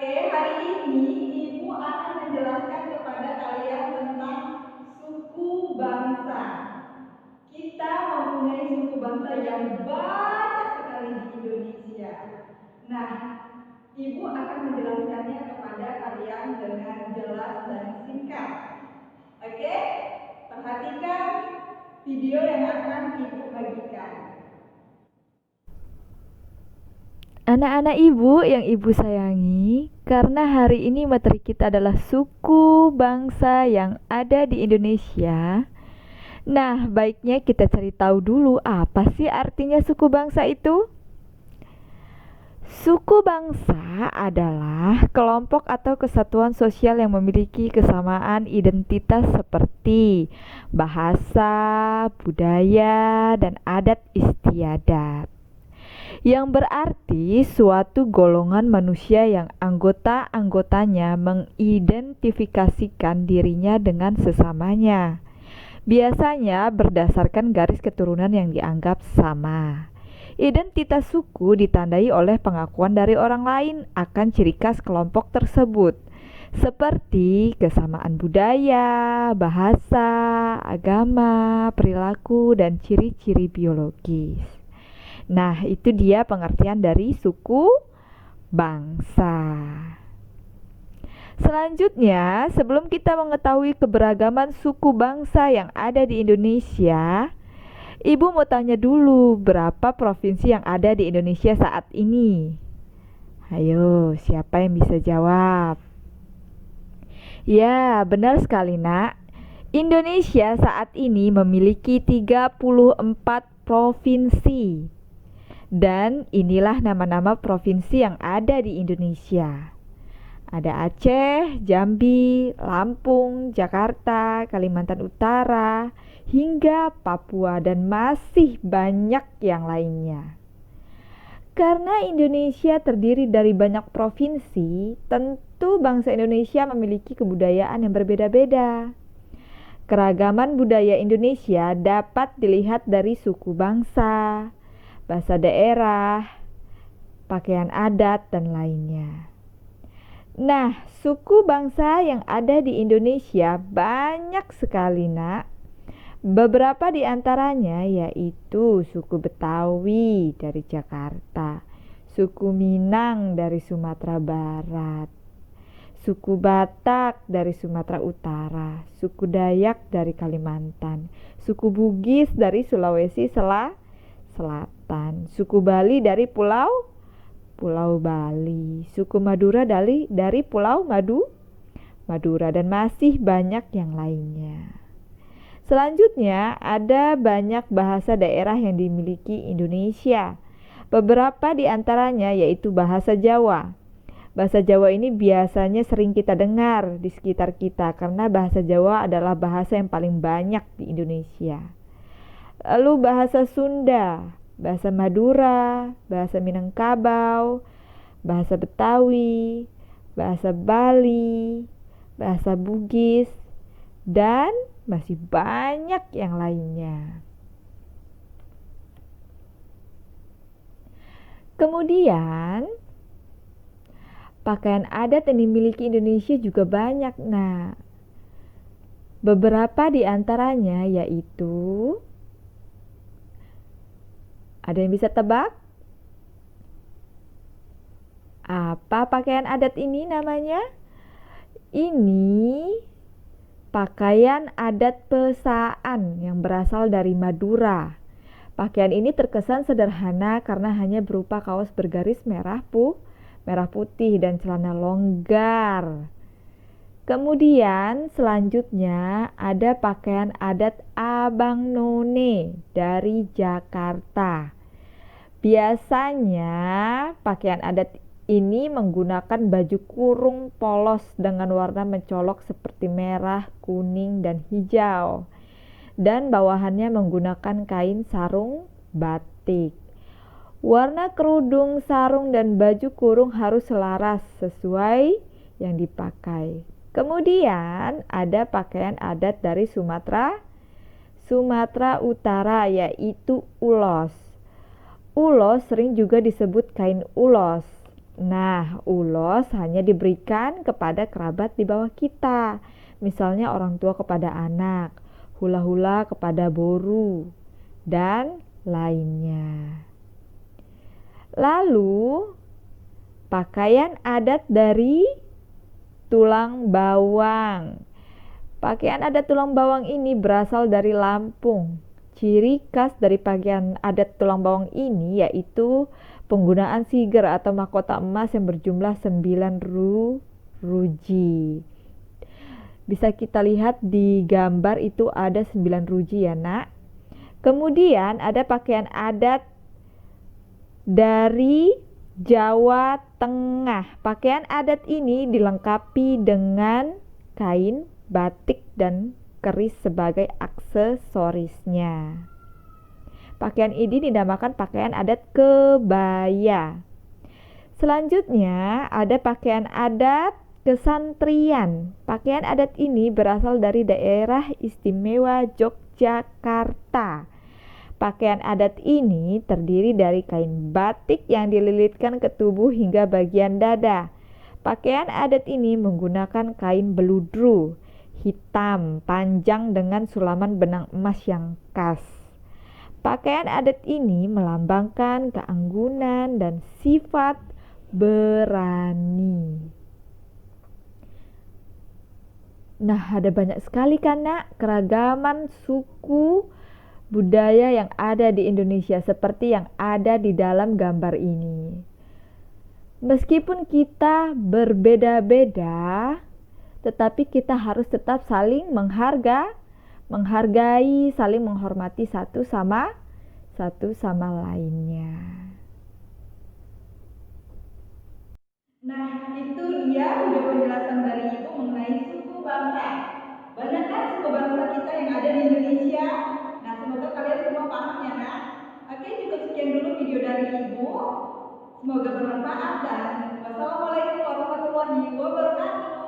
Oke, hari ini Ibu akan menjelaskan kepada kalian tentang suku bangsa. Kita mempunyai suku bangsa yang banyak sekali di Indonesia. Nah, Ibu akan menjelaskannya kepada kalian dengan jelas dan singkat. Oke, perhatikan video yang akan Ibu bagikan. Anak-anak ibu yang ibu sayangi, karena hari ini materi kita adalah suku bangsa yang ada di Indonesia. Nah, baiknya kita cari tahu dulu apa sih artinya suku bangsa itu? Suku bangsa adalah kelompok atau kesatuan sosial yang memiliki kesamaan identitas seperti bahasa, budaya, dan adat istiadat, yang berarti suatu golongan manusia yang anggota-anggotanya mengidentifikasikan dirinya dengan sesamanya, biasanya berdasarkan garis keturunan yang dianggap sama. Identitas suku ditandai oleh pengakuan dari orang lain akan ciri khas kelompok tersebut, seperti kesamaan budaya, bahasa, agama, perilaku, dan ciri-ciri biologis. Nah, itu dia pengertian dari suku bangsa. Selanjutnya, sebelum kita mengetahui keberagaman suku bangsa yang ada di Indonesia, Ibu mau tanya dulu, berapa provinsi yang ada di Indonesia saat ini? Ayo, siapa yang bisa jawab? Ya, benar sekali, Nak. Indonesia saat ini memiliki 34 provinsi. Dan inilah nama-nama provinsi yang ada di Indonesia. Ada Aceh, Jambi, Lampung, Jakarta, Kalimantan Utara, hingga Papua, dan masih banyak yang lainnya. Karena Indonesia terdiri dari banyak provinsi, tentu bangsa Indonesia memiliki kebudayaan yang berbeda-beda. Keragaman budaya Indonesia dapat dilihat dari suku bangsa, bahasa daerah, pakaian adat, dan lainnya. Nah, suku bangsa yang ada di Indonesia banyak sekali, Nak. Beberapa di antaranya yaitu suku Betawi dari Jakarta, suku Minang dari Sumatera Barat, suku Batak dari Sumatera Utara, suku Dayak dari Kalimantan, suku Bugis dari Sulawesi Selatan, suku Bali dari Pulau Bali, suku Madura dari Pulau Madura, dan masih banyak yang lainnya. Selanjutnya, ada banyak bahasa daerah yang dimiliki Indonesia. Beberapa di antaranya yaitu bahasa Jawa. Bahasa Jawa ini biasanya sering kita dengar di sekitar kita karena bahasa Jawa adalah bahasa yang paling banyak di Indonesia. Lalu bahasa Sunda, bahasa Madura, bahasa Minangkabau, bahasa Betawi, bahasa Bali, bahasa Bugis, dan masih banyak yang lainnya. Kemudian, pakaian adat yang dimiliki Indonesia juga banyak. Nah, beberapa di antaranya yaitu, ada yang bisa tebak? Apa pakaian adat ini namanya? Ini pakaian adat pesaan yang berasal dari Madura. Pakaian ini terkesan sederhana karena hanya berupa kaos bergaris merah putih dan celana longgar. Kemudian selanjutnya ada pakaian adat Abang None dari Jakarta. Biasanya pakaian adat ini menggunakan baju kurung polos dengan warna mencolok seperti merah, kuning, dan hijau, dan bawahannya menggunakan kain sarung batik. Warna kerudung, sarung, dan baju kurung harus selaras sesuai yang dipakai. Kemudian ada pakaian adat dari Sumatera Utara yaitu ulos. Ulos sering juga disebut kain ulos. Nah, ulos hanya diberikan kepada kerabat di bawah kita. Misalnya orang tua kepada anak, hula-hula kepada boru, dan lainnya. Lalu, pakaian adat dari tulang bawang. Pakaian adat tulang bawang ini berasal dari Lampung. Ciri khas dari pakaian adat tulang bawang ini yaitu penggunaan siger atau mahkota emas yang berjumlah 9 ruji. Bisa kita lihat di gambar itu ada 9 ruji ya nak. Kemudian ada pakaian adat dari Jawa Tengah. Pakaian adat ini dilengkapi dengan kain, batik, dan keris sebagai aksesorisnya. Pakaian ini dinamakan pakaian adat kebaya. Selanjutnya ada pakaian adat kesantrian. Pakaian adat ini berasal dari daerah istimewa Yogyakarta. Pakaian adat ini terdiri dari kain batik yang dililitkan ke tubuh hingga bagian dada. Pakaian adat ini menggunakan kain beludru hitam panjang dengan sulaman benang emas yang khas. Pakaian adat ini melambangkan keanggunan dan sifat berani. Nah, ada banyak sekali kan nak keragaman suku budaya yang ada di Indonesia seperti yang ada di dalam gambar ini. Meskipun kita berbeda-beda, tetapi kita harus tetap saling menghargai, saling menghormati satu sama lainnya. Nah, itu dia video penjelasan dari Ibu mengenai suku bangsa. Banyak kan suku bangsa kita yang ada di Indonesia? Nah, semoga kalian semua paham ya, Nak. Oke, cukup sekian dulu video dari Ibu. Semoga bermanfaat dan wassalamualaikum warahmatullahi wabarakatuh.